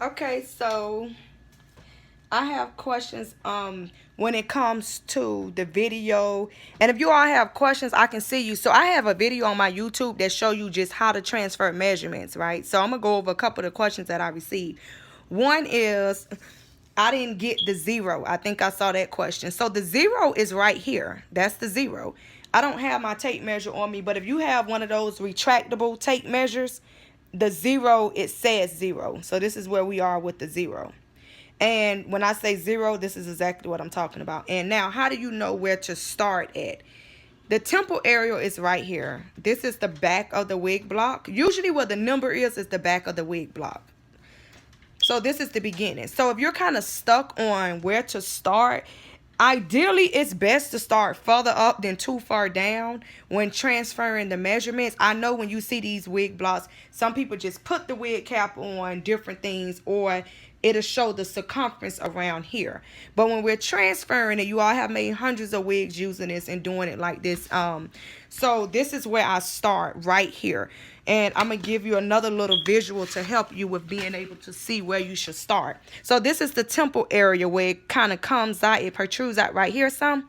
Okay, so I have questions when it comes to the video. And if you all have questions, I can see you. So I have a video on my YouTube that show you just how to transfer measurements, right? So I'm going to go over a couple of the questions that I received. One is, I didn't get the zero. I think I saw that question. So the zero is right here. That's the zero. I don't have my tape measure on me, but if you have one of those retractable tape measures, the zero, it says zero. So this is where we are with the zero. And when I say zero, this is exactly what I'm talking about. And now, how do you know where to start at? The temple area is right here. This is the back of the wig block. Usually where the number is the back of the wig block. So this is the beginning. So if you're kind of stuck on where to start, ideally it's best to start further up than too far down when transferring the measurements. I know when you see these wig blocks, some people just put the wig cap on different things, or it'll show the circumference around here. But when we're transferring it, you all have made hundreds of wigs using this and doing it like this. So this is where I start, right here. And I'm going to give you another little visual to help you with being able to see where you should start. So this is the temple area where it kind of comes out, it protrudes out right here some.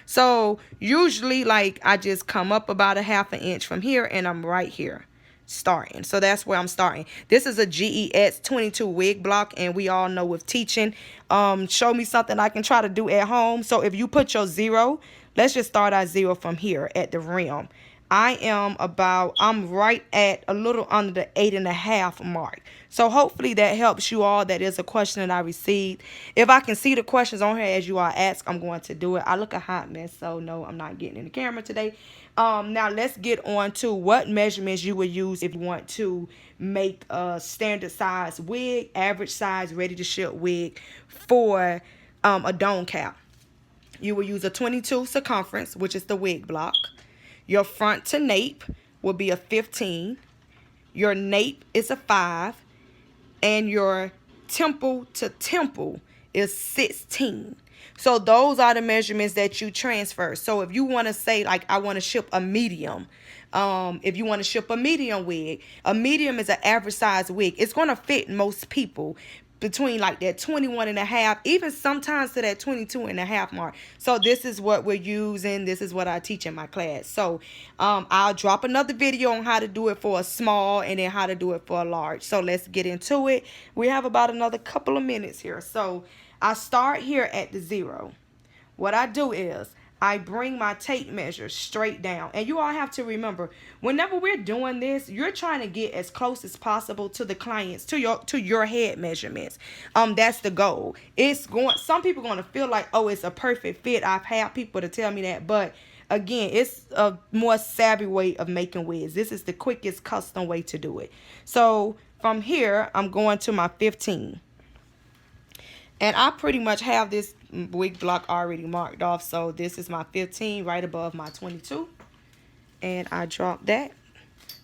So usually, like, I just come up about a ½ inch from here and I'm right here starting. So that's where I'm starting. This is a GEX 22 wig block, and we all know with teaching, show me something I can try to do at home. So if you put your zero, let's just start at zero from here at the rim. I'm right at a little under the 8.5 mark. So hopefully that helps you all. That is a question that I received. If I can see the questions on here as you all ask, I'm going to do it. I look a hot mess, so no, I'm not getting in the camera today. Now let's get on to what measurements you would use if you want to make a standard size wig, average size, ready to ship wig for a dome cap. You will use a 22 circumference, which is the wig block. Your front to nape will be a 15. Your nape is a 5. And your temple to temple is 16. So those are the measurements that you transfer. So if you want to say, like, I want to ship a medium, if you want to ship a medium wig, a medium is an average size wig. It's going to fit most people between like that 21.5, even sometimes to that 22.5 mark. So this is what we're using. This is what I teach in my class. So I'll drop another video on how to do it for a small and then how to do it for a large. So let's get into it. We have about another couple of minutes here. So I start here at the zero. What I do is I bring my tape measure straight down. And you all have to remember, whenever we're doing this, you're trying to get as close as possible to the clients, to your head measurements. That's the goal. Some people are going to feel like, oh, it's a perfect fit. I've had people to tell me that, but again, it's a more savvy way of making wigs. This is the quickest custom way to do it. So from here, I'm going to my 15. And I pretty much have this wig block already marked off. So this is my 15 right above my 22. And I drop that.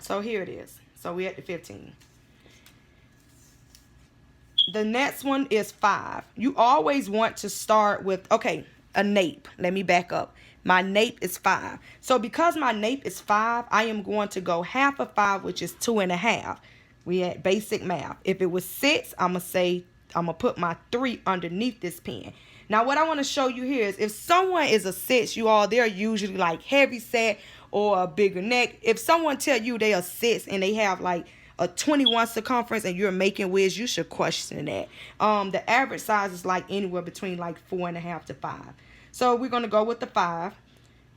So here it is. So we're at the 15. The next one is 5. You always want to start with, okay, a nape. Let me back up. My nape is 5. So because my nape is 5, I am going to go half of 5, which is 2.5. We at basic math. If it was 6, I'm going to put my 3 underneath this pen. Now, what I want to show you here is if someone is a 6, you all, they're usually like heavy set or a bigger neck. If someone tell you they are 6 and they have like a 21 circumference and you're making wigs, you should question that. The average size is like anywhere between like 4.5 to 5. So we're going to go with the 5.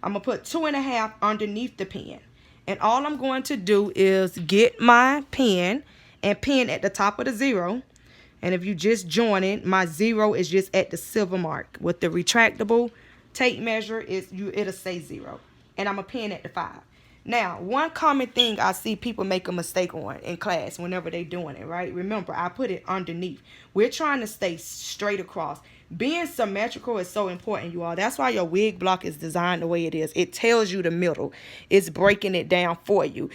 I'm going to put 2.5 underneath the pen. And all I'm going to do is get my pen and pin at the top of the 0. And if you just join it, my 0 is just at the silver mark. With the retractable tape measure, it'll say 0. And I'm a pin at the 5. Now, one common thing I see people make a mistake on in class whenever they're doing it, right? Remember, I put it underneath. We're trying to stay straight across. Being symmetrical is so important, you all. That's why your wig block is designed the way it is. It tells you the middle. It's breaking it down for you.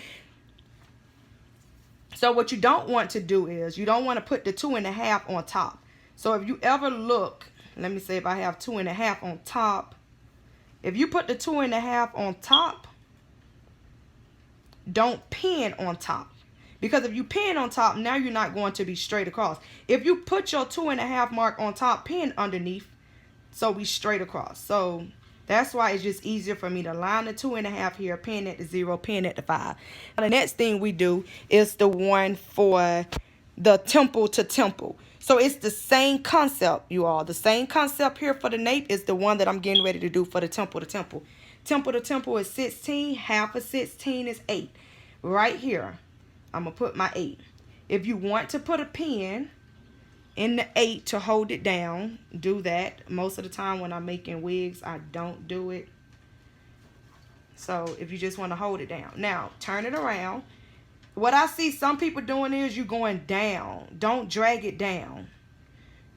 So what you don't want to do is you don't want to put the 2.5 on top. So if you ever look, let me say if I have 2.5 on top, if you put the 2.5 on top, don't pin on top. Because if you pin on top, now you're not going to be straight across. If you put your 2.5 mark on top, pin underneath, so we straight across. So that's why it's just easier for me to line the 2.5 here, pin at the 0, pin at the 5. Now the next thing we do is the one for the temple to temple. So it's the same concept, you all. The same concept here for the nape is the one that I'm getting ready to do for the temple to temple. Temple to temple is 16. Half of 16 is 8. Right here, I'm going to put my 8. If you want to put a pin in the 8 to hold it down, do that. Most of the time when I'm making wigs, I don't do it. So if you just want to hold it down. Now, turn it around. What I see some people doing is you going down. Don't drag it down.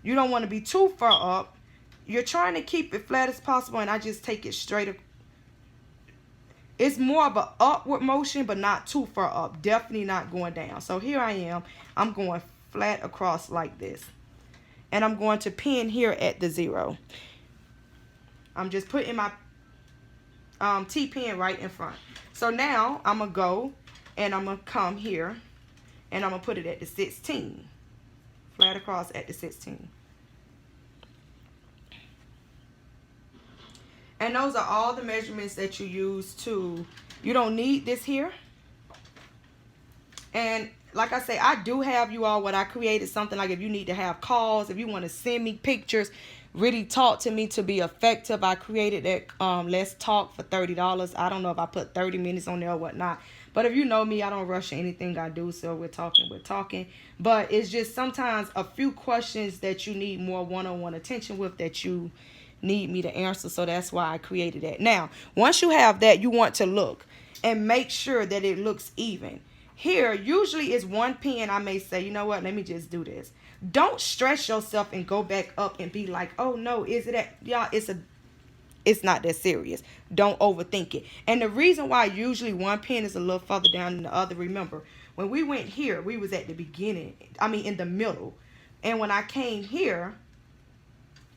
You don't want to be too far up. You're trying to keep it flat as possible, and I just take it straight up. It's more of an upward motion, but not too far up. Definitely not going down. So here I am. I'm going flat across like this. And I'm going to pin here at the 0. I'm just putting my T-pin right in front. So now I'm going to go and I'm going to come here and I'm going to put it at the 16. Flat across at the 16. And those are all the measurements that you use to, you don't need this here. And like I say, I do have you all what I created, something like if you need to have calls, if you want to send me pictures, really talk to me to be effective. I created that Let's Talk for $30. I don't know if I put 30 minutes on there or whatnot. But if you know me, I don't rush anything I do. So we're talking. But it's just sometimes a few questions that you need more one-on-one attention with that you need me to answer. So that's why I created that. Now, once you have that, you want to look and make sure that it looks even. Here, usually it's one pin. I may say, you know what, let me just do this. Don't stress yourself and go back up and be like, oh no, is it that? Y'all, it's not that serious. Don't overthink it. And the reason why usually one pin is a little further down than the other, remember, when we went here, we was at the beginning, in the middle. And when I came here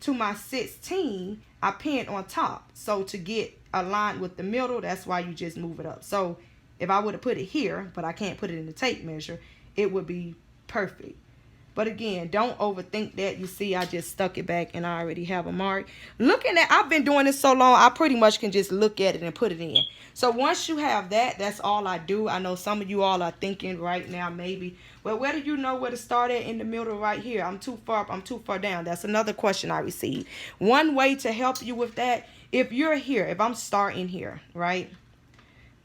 to my 16, I pinned on top. So to get aligned with the middle, that's why you just move it up. So if I would have put it here, but I can't put it in the tape measure, it would be perfect. But again, don't overthink that. You see, I just stuck it back and I already have a mark. Looking at, I've been doing this so long, I pretty much can just look at it and put it in. So once you have that, that's all I do. I know some of you all are thinking right now, maybe, well, where do you know where to start at? In the middle right here. I'm too far up, I'm too far down. That's another question I received. One way to help you with that, if you're here, if I'm starting here, right?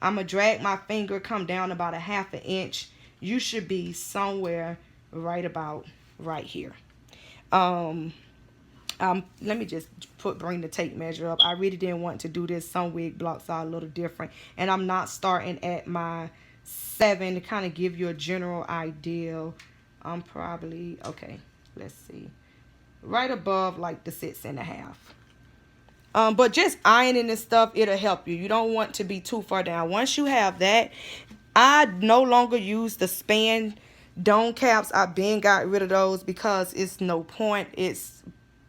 I'm going to drag my finger, come down about 1/2 inch. You should be somewhere right about right here. Let me just bring the tape measure up. I really didn't want to do this. Some wig blocks are a little different. And I'm not starting at my 7 to kind of give you a general idea. I'm probably, okay, let's see. Right above like the 6.5. But just ironing this stuff, it'll help you. You don't want to be too far down. Once you have that, I no longer use the span dome caps. I've been got rid of those because it's no point. It's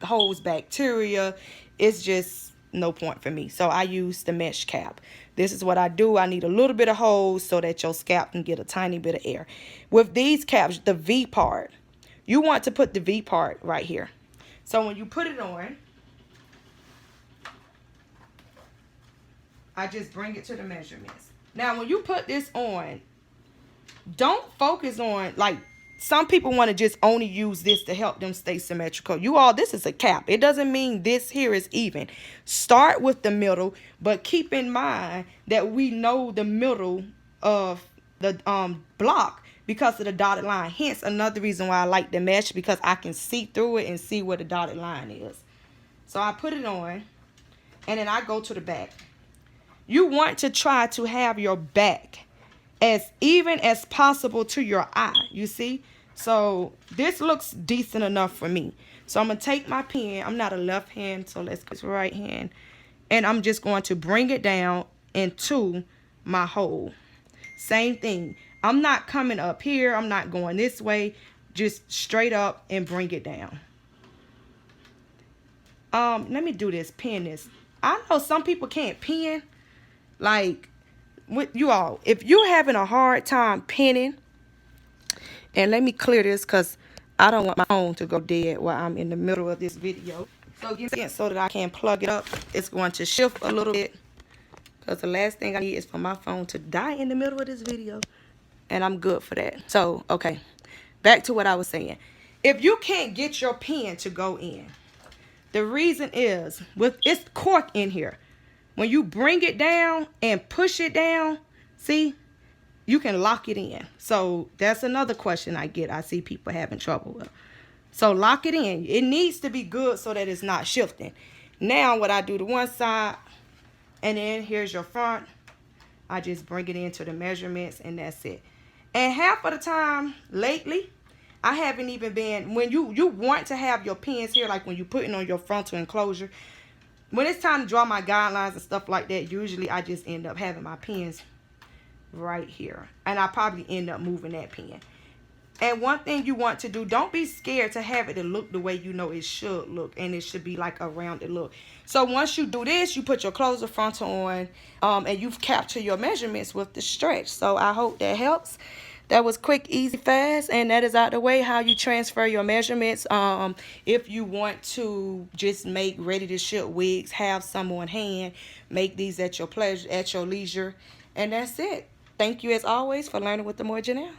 holds bacteria. It's just no point for me. So I use the mesh cap. This is what I do. I need a little bit of hose so that your scalp can get a tiny bit of air. With these caps, the V part, you want to put the V part right here. So when you put it on, I just bring it to the measurements. Now, when you put this on, don't focus on, like, some people want to just only use this to help them stay symmetrical. You all, this is a cap. It doesn't mean this here is even. Start with the middle, but keep in mind that we know the middle of the block because of the dotted line. Hence, another reason why I like the mesh, because I can see through it and see where the dotted line is. So I put it on, and then I go to the back. You want to try to have your back as even as possible to your eye, you see? So this looks decent enough for me. So I'm going to take my pen. I'm not a left hand, so let's go to right hand. And I'm just going to bring it down into my hole. Same thing. I'm not coming up here. I'm not going this way. Just straight up and bring it down. Let me do this, pin this. I know some people can't pin. Like, with you all, if you're having a hard time pinning, And let me clear this because I don't want my phone to go dead while I'm in the middle of this video. So give me a second so that I can plug it up. It's going to shift a little bit because the last thing I need is for my phone to die in the middle of this video. And I'm good for that. So, okay. Back to what I was saying. If you can't get your pen to go in, the reason is with it's cork in here. When you bring it down and push it down, see, you can lock it in. So that's another question I get. I see people having trouble with. So lock it in. It needs to be good so that it's not shifting. Now what I do to one side, and then here's your front. I just bring it into the measurements and that's it. And half of the time lately, I haven't even been, when you want to have your pens here, like when you're putting on your frontal enclosure, when it's time to draw my guidelines and stuff like that, usually I just end up having my pens right here. And I probably end up moving that pen. And one thing you want to do, don't be scared to have it to look the way you know it should look. And it should be like a rounded look. So once you do this, you put your closer frontal on. And you've captured your measurements with the stretch. So I hope that helps. That was quick, easy, fast. And that is out the way how you transfer your measurements. If you want to just make ready-to-ship wigs, have some on hand. Make these at your pleasure, at your leisure. And that's it. Thank you as always for learning with Amore Janelle.